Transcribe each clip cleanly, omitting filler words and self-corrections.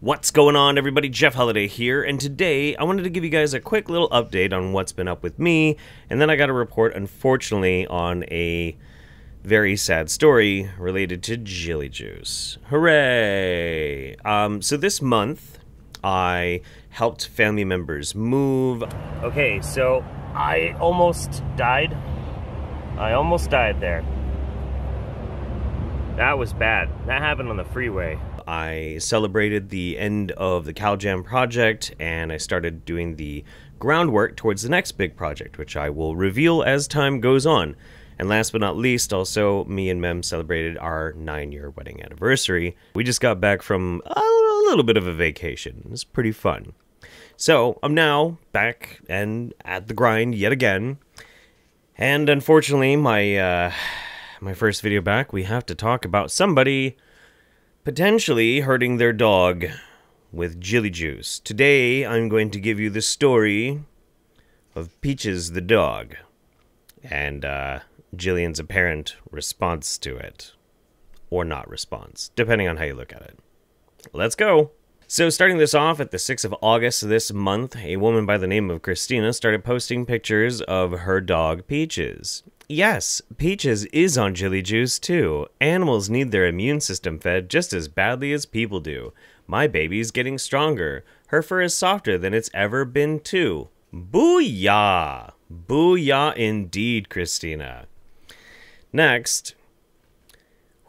What's going on, everybody? Jeff Holiday here, and today I wanted to give you guys a quick little update on what's been up with me, and then I got a report, unfortunately, on a very sad story related to Jilly Juice. Hooray! So this month, I helped family members move. Okay, so I almost died. I almost died there. That was bad. That happened on the freeway. I celebrated the end of the CalJam project, and I started doing the groundwork towards the next big project, which I will reveal as time goes on. And last but not least, also, me and Mem celebrated our 9-year wedding anniversary. We just got back from a little bit of a vacation. It was pretty fun. So, I'm now back and at the grind yet again. And unfortunately, my first video back, we have to talk about somebody potentially hurting their dog with Jilly Juice. Today, I'm going to give you the story of Peaches the dog and Jillian's apparent response to it. Or not response, depending on how you look at it. Let's go! So starting this off at the 6th of August this month, a woman by the name of Christina started posting pictures of her dog Peaches. Yes, Peaches is on Jilly Juice too. Animals need their immune system fed just as badly as people do. My baby's getting stronger. Her fur is softer than it's ever been too. Booyah! Booyah indeed, Christina. Next.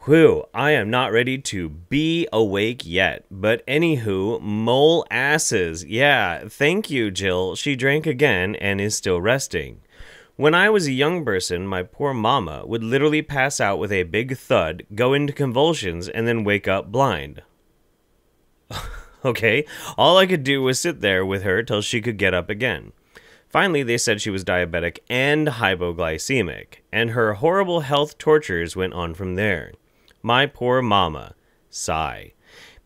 Whew, I am not ready to be awake yet. But anywho, mole asses. Yeah, thank you, Jill. She drank again and is still resting. When I was a young person, my poor mama would literally pass out with a big thud, go into convulsions, and then wake up blind. Okay, all I could do was sit there with her till she could get up again. Finally, they said she was diabetic and hypoglycemic, and her horrible health tortures went on from there. My poor mama. Sigh.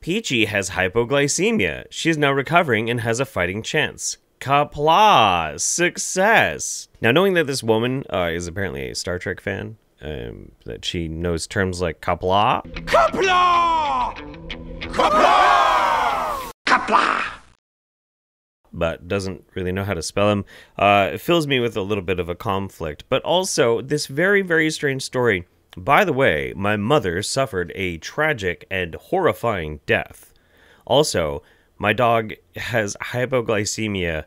Peachy has hypoglycemia. She is now recovering and has a fighting chance. Kapla! Success! Now, knowing that this woman is apparently a Star Trek fan, that she knows terms like Kapla. Kapla! Kapla! Kapla! But doesn't really know how to spell them, it fills me with a little bit of a conflict. But also, this very, very strange story. By the way, my mother suffered a tragic and horrifying death. Also, my dog has hypoglycemia,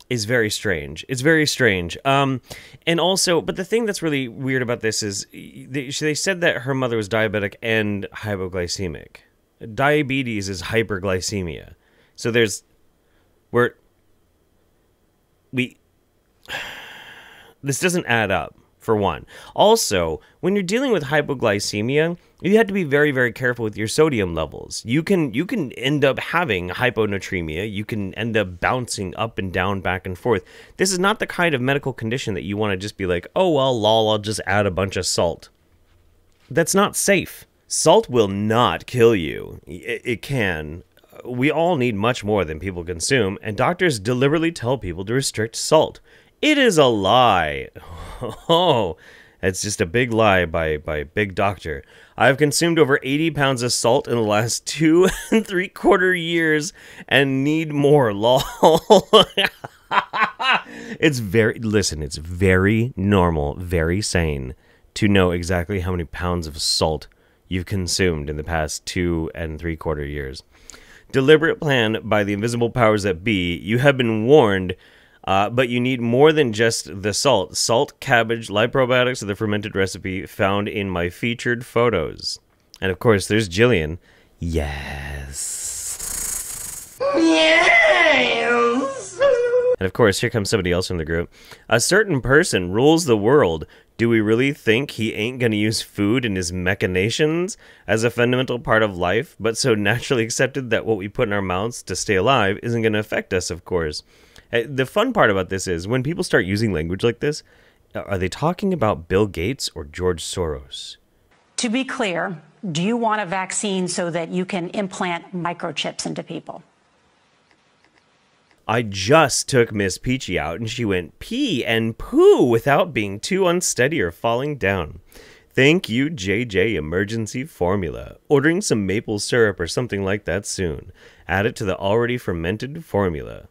is very strange. It's very strange. And also, but the thing that's really weird about this is they said that her mother was diabetic and hypoglycemic. Diabetes is hyperglycemia. So this doesn't add up, for one. Also, when you're dealing with hypoglycemia, you have to be very, very careful with your sodium levels. You can end up having hyponatremia. You can end up bouncing up and down, back and forth. This is not the kind of medical condition that you want to just be like, oh, well, lol, I'll just add a bunch of salt. That's not safe. Salt will not kill you. It can. We all need much more than people consume, and doctors deliberately tell people to restrict salt. It is a lie. Oh, it's just a big lie by Big Doctor. I've consumed over 80 pounds of salt in the last 2 3/4 years and need more, lol. It's very normal, very sane to know exactly how many pounds of salt you've consumed in the past 2 3/4 years. Deliberate plan by the invisible powers that be. You have been warned. But you need more than just the salt. Salt, cabbage, live probiotics are the fermented recipe found in my featured photos. And of course, there's Jillian. Yes. Yes. And of course, here comes somebody else from the group. A certain person rules the world. Do we really think he ain't gonna use food in his machinations as a fundamental part of life, but so naturally accepted that what we put in our mouths to stay alive isn't gonna affect us, of course. The fun part about this is when people start using language like this, are they talking about Bill Gates or George Soros? To be clear, do you want a vaccine so that you can implant microchips into people? I just took Miss Peachy out and she went pee and poo without being too unsteady or falling down. Thank you, JJ Emergency Formula. Ordering some maple syrup or something like that soon. Add it to the already fermented formula.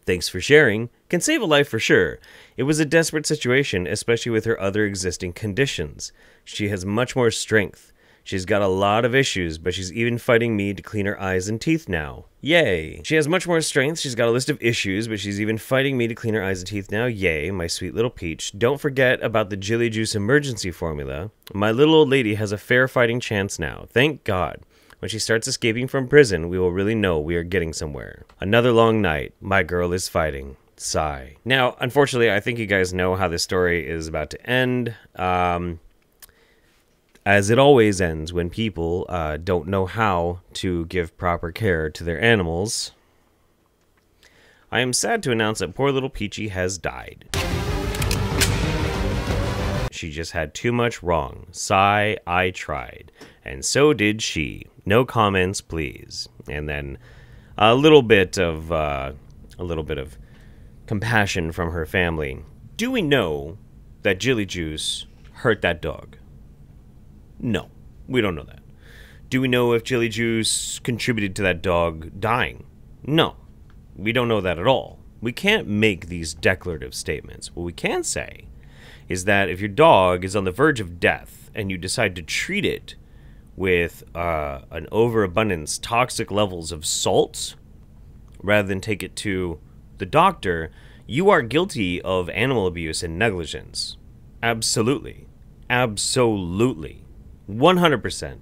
Thanks for sharing. Can save a life for sure. It was a desperate situation, especially with her other existing conditions. She has much more strength. She's got a lot of issues, but she's even fighting me to clean her eyes and teeth now. Yay. She has much more strength. She's got a list of issues, but she's even fighting me to clean her eyes and teeth now. Yay, my sweet little peach. Don't forget about the Jilly Juice emergency formula. My little old lady has a fair fighting chance now. Thank God. When she starts escaping from prison, we will really know we are getting somewhere. Another long night. My girl is fighting. Sigh. Now, unfortunately, I think you guys know how this story is about to end. As it always ends when people don't know how to give proper care to their animals. I am sad to announce that poor little Peachy has died. She just had too much wrong. Sigh, I tried. And so did she. No comments, please. And then a little bit of compassion from her family. Do we know that Jilly Juice hurt that dog? No, we don't know that. Do we know if Jilly Juice contributed to that dog dying? No, we don't know that at all. We can't make these declarative statements. What we can say is that if your dog is on the verge of death and you decide to treat it with an overabundance, toxic levels of salt, rather than take it to the doctor, you are guilty of animal abuse and negligence. Absolutely. Absolutely. 100%.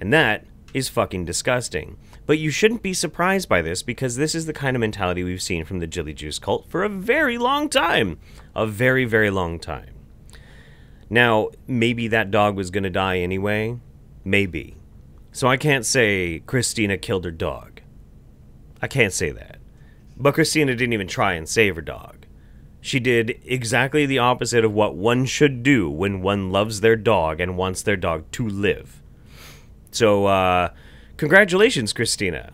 And that is fucking disgusting. But you shouldn't be surprised by this, because this is the kind of mentality we've seen from the Jilly Juice cult for a very long time. A very, very long time. Now, maybe that dog was going to die anyway. Maybe. So I can't say Christina killed her dog. I can't say that. But Christina didn't even try and save her dog. She did exactly the opposite of what one should do when one loves their dog and wants their dog to live. So, congratulations, Christina.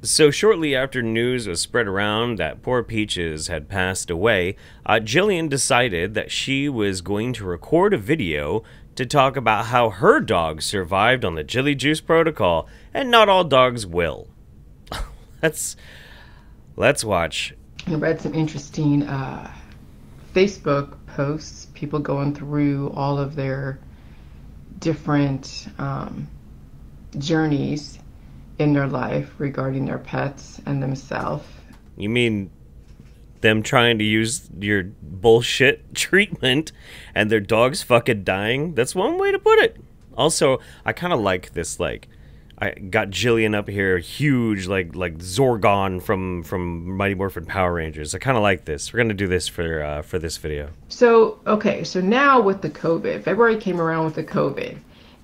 So shortly after news was spread around that poor Peaches had passed away, Jillian decided that she was going to record a video to talk about how her dog survived on the Jilly Juice protocol, and not all dogs will. Let's watch. I read some interesting Facebook posts, people going through all of their different journeys in their life regarding their pets and themselves. You mean them trying to use your bullshit treatment and their dog's fucking dying? That's one way to put it. Also, I kind of like this, like, I got Jillian up here, huge, like Zorgon from Mighty Morphin Power Rangers. I kind of like this. We're gonna do this for this video. So, okay, so now with the COVID, February came around with the COVID,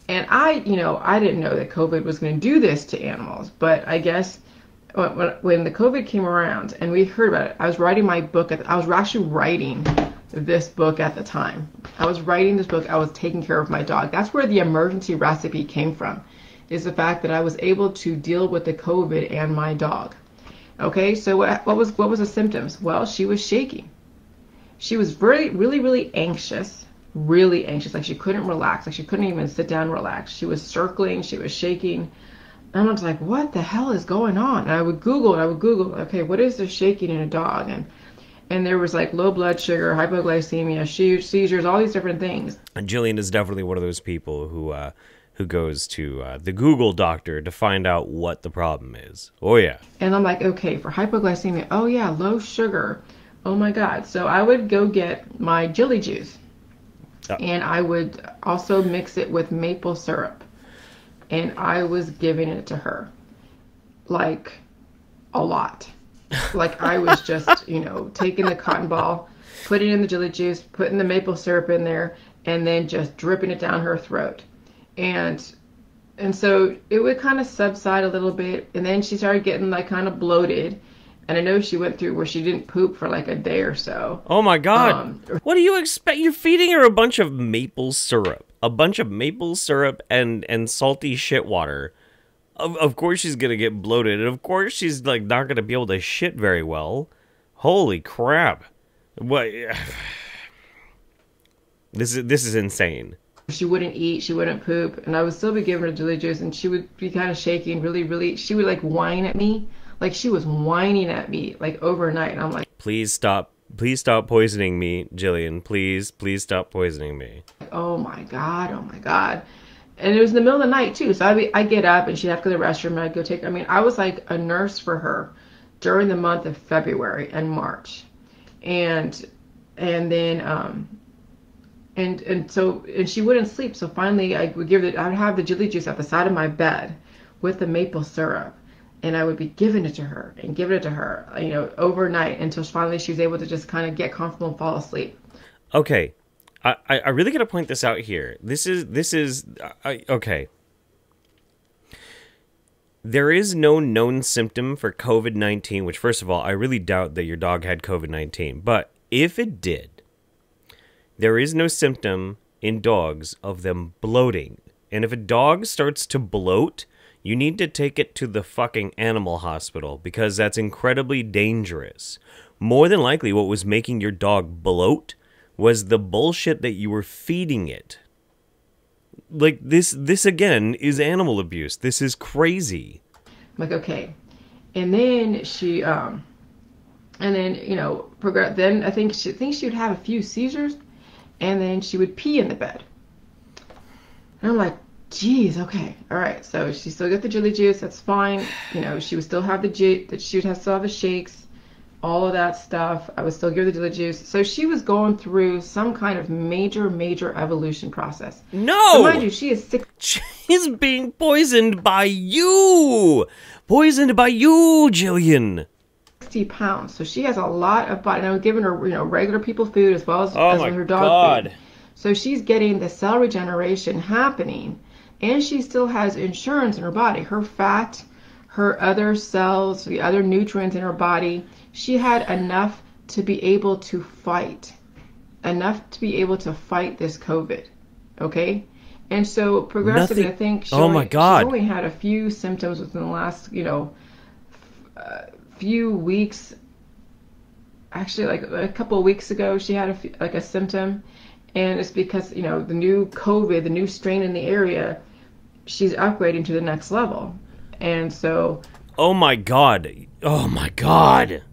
and I didn't know that COVID was going to do this to animals, but I guess when the COVID came around and we heard about it, I was writing my book. I was actually writing this book at the time. I was writing this book. I was taking care of my dog. That's where the emergency recipe came from. Is the fact that I was able to deal with the COVID and my dog. Okay, so what was the symptoms? Well, she was shaking. She was really anxious, like she couldn't relax, like she couldn't even sit down and relax. She was circling, she was shaking, and I was like, what the hell is going on? And I would Google, okay, what is this shaking in a dog? And there was like low blood sugar, hypoglycemia, seizures, all these different things. And Jillian is definitely one of those people who goes to the Google doctor to find out what the problem is. Oh, yeah. And I'm like, okay, for hypoglycemia, oh, yeah, low sugar. Oh, my God. So I would go get my Jilly Juice. Oh. And I would also mix it with maple syrup. And I was giving it to her. Like, a lot. Like, I was just, taking the cotton ball, putting in the Jilly Juice, putting the maple syrup in there, and then just dripping it down her throat. And so it would kind of subside a little bit, and then she started getting like kind of bloated, and I know she went through where she didn't poop for like a day or so. Oh my God. What do you expect? You're feeding her a bunch of maple syrup, and salty shit water. Of course she's gonna get bloated, and of course she's like not gonna be able to shit very well. Holy crap. What? This is insane. She wouldn't eat, she wouldn't poop, and I would still be giving her Jilly juice, and she would be kind of shaking, really, she would like whine at me, like she was whining at me like overnight, and I'm like, Please stop poisoning me, Jillian. Please stop poisoning me. oh my God, oh my God. And it was in the middle of the night too, so I get up and she'd have to go to the restroom, and I'd go take, I mean, I was like a nurse for her during the month of February and March, and then and she wouldn't sleep. So finally, I would have the Jilly juice at the side of my bed with the maple syrup, and I would be giving it to her and giving it to her, you know, overnight until finally she was able to just kind of get comfortable and fall asleep. Okay, I really got to point this out here. This is okay. There is no known symptom for COVID-19, which, first of all, I really doubt that your dog had COVID-19. But if it did, there is no symptom in dogs of them bloating. And if a dog starts to bloat, you need to take it to the fucking animal hospital, because that's incredibly dangerous. More than likely, what was making your dog bloat was the bullshit that you were feeding it. Like, this again is animal abuse. This is crazy. I'm like, okay. And then she, and then, you know, then I think she would have a few seizures, and then she would pee in the bed. And I'm like, geez, okay, all right. So she still got the Jilly juice, that's fine. You know, she would still have she would still have the shakes, all of that stuff. I would still give her the Jilly juice. So she was going through some kind of major evolution process. No! So mind you, she is 6. She's being poisoned by you! Poisoned by you, Jillian! 60 pounds. So she has a lot of body. And I was giving her, you know, regular people food as well as, her dog God. food. So she's getting the cell regeneration happening, and she still has insurance in her body. Her fat, her other cells, the other nutrients in her body, she had enough to be able to fight. Enough to be able to fight this COVID. Okay? And so progressively, I think she's only had a few symptoms within the last, you know, few weeks. Actually, like a couple of weeks ago, she had a symptom, and it's because, you know, the new COVID, the new strain in the area, she's upgrading to the next level, and so. Oh my God! Oh my God!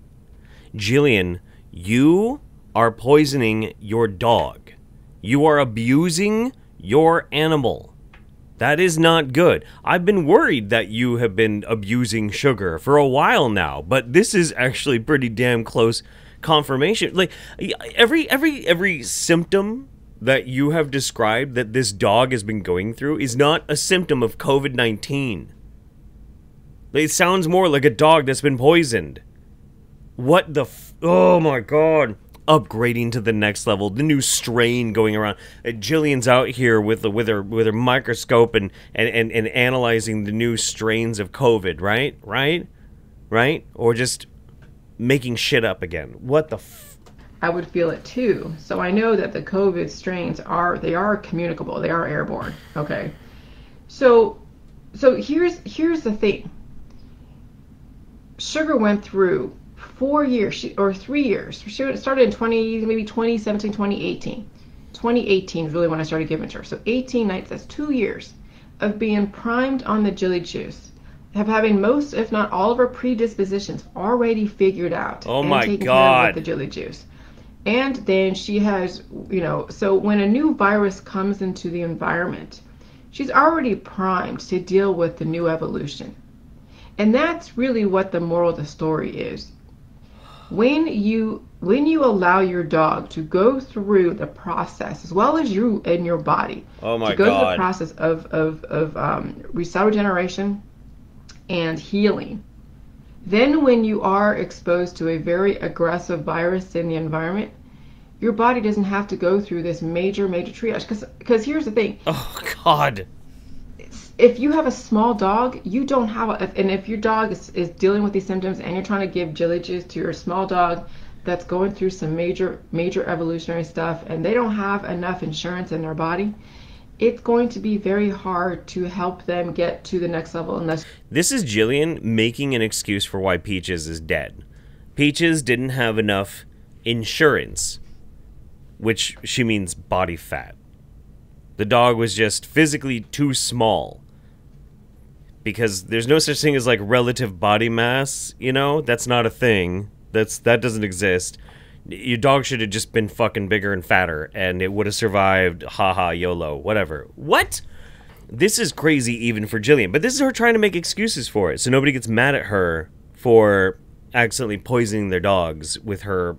Jillian, you are poisoning your dog. You are abusing your animal. That is not good. I've been worried that you have been abusing sugar for a while now, but this is actually pretty damn close confirmation. Like, every symptom that you have described that this dog has been going through is not a symptom of COVID-19. It sounds more like a dog that's been poisoned. What the oh my God. Upgrading to the next level, the new strain going around. Jillian's out here with her microscope and analyzing the new strains of COVID, right? Or just making shit up again. What the I would feel it too. So I know that the COVID strains are communicable. They are airborne. Okay. So here's the thing. Sugar went through 4 years or 3 years. She started in 2017, 2018. 2018 is really when I started giving it to her. So 18 nights, that's 2 years of being primed on the Jilly juice, of having most, if not all, of her predispositions already figured out. Oh and my taken God. care of with the Jilly juice. And then she has, you know, so when a new virus comes into the environment, she's already primed to deal with the new evolution. And that's really what the moral of the story is. When you allow your dog to go through the process, as well as you in your body, Oh my to go God. through the process of cell regeneration and healing, then when you are exposed to a very aggressive virus in the environment, your body doesn't have to go through this major triage. Because here's the thing. Oh God. If you have a small dog, you don't have and if your dog is dealing with these symptoms and you're trying to give Jilly juice to your small dog that's going through some major evolutionary stuff, and they don't have enough insurance in their body, it's going to be very hard to help them get to the next level unless. This is Jillian making an excuse for why Peaches is dead. Peaches didn't have enough insurance, which she means body fat. The dog was just physically too small. Because there's no such thing as, like, relative body mass, you know? That's not a thing. That doesn't exist. Your dog should have just been fucking bigger and fatter, and it would have survived. Haha, YOLO, whatever. What? This is crazy even for Jillian, but this is her trying to make excuses for it, so nobody gets mad at her for accidentally poisoning their dogs with her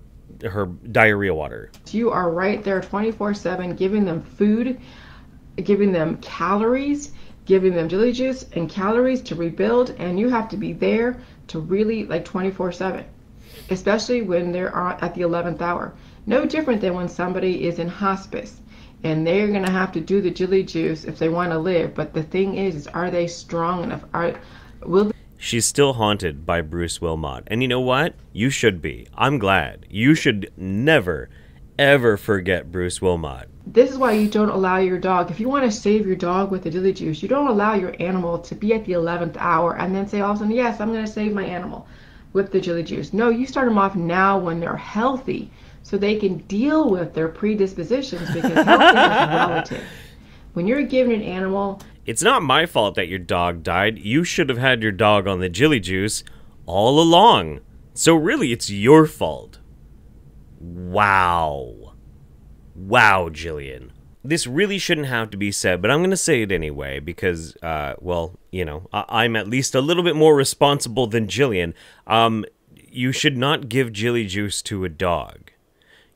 diarrhea water. You are right there 24/7, giving them food, giving them calories, giving them Jilly juice and calories to rebuild, and you have to be there to really, like, 24/7, especially when they're at the 11th hour. No different than when somebody is in hospice and they're going to have to do the Jilly juice if they want to live. But the thing is are they strong enough? She's still haunted by Bruce Wilmot, and you know what? You should be. I'm glad. You should never, ever forget Bruce Wilmot. This is why you don't allow your dog, if you want to save your dog with the Jilly juice, you don't allow your animal to be at the 11th hour and then say all of a sudden, yes, I'm going to save my animal with the Jilly juice. No, you start them off now when they're healthy so they can deal with their predispositions, because health is relative. When you're giving an animal... It's not my fault that your dog died. You should have had your dog on the Jilly juice all along. So really, it's your fault. Wow. Wow, Jillian. This really shouldn't have to be said, but I'm going to say it anyway because, well, you know, I'm at least a little bit more responsible than Jillian. You should not give Jilly juice to a dog.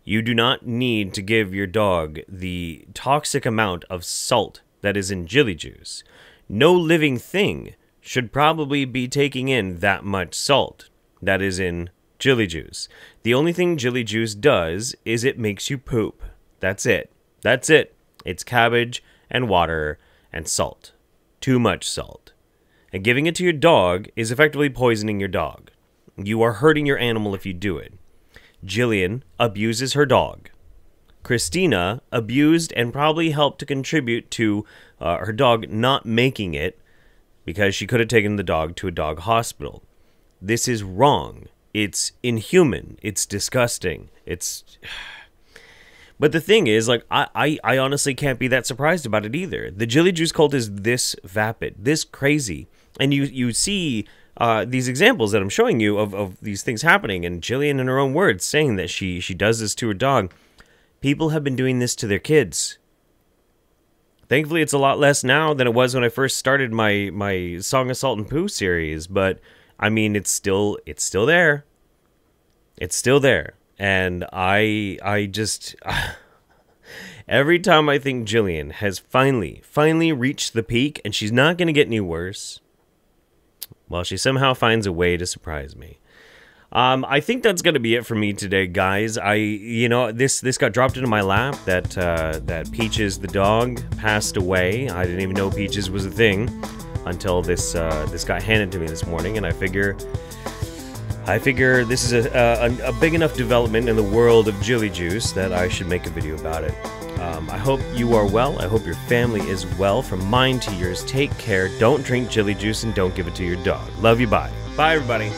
You do not need to give your dog the toxic amount of salt that is in Jilly juice. No living thing should probably be taking in that much salt that is in Jilly juice. The only thing Jilly juice does is it makes you poop. That's it. That's it. It's cabbage and water and salt. Too much salt. And giving it to your dog is effectively poisoning your dog. You are hurting your animal if you do it. Jillian abuses her dog. Christina abused and probably helped to contribute to her dog not making it because she could have taken the dog to a dog hospital. This is wrong. It's inhuman. It's disgusting. It's... But the thing is, like, I honestly can't be that surprised about it either. The Jilly juice cult is this vapid, this crazy. And you see these examples that I'm showing you of these things happening, and Jillian, in her own words, saying that she does this to her dog. People have been doing this to their kids. Thankfully, it's a lot less now than it was when I first started my Song of Salt and Poo series, but, I mean, it's still there. It's still there. And I just... every time I think Jillian has finally reached the peak and she's not going to get any worse, well, she somehow finds a way to surprise me. I think that's going to be it for me today, guys. You know, this got dropped into my lap that Peaches the dog passed away. I didn't even know Peaches was a thing until this got handed to me this morning, and I figure this is a big enough development in the world of Jilly juice that I should make a video about it. I hope you are well. I hope your family is well. From mine to yours, take care. Don't drink Jilly juice and don't give it to your dog. Love you. Bye. Bye, everybody.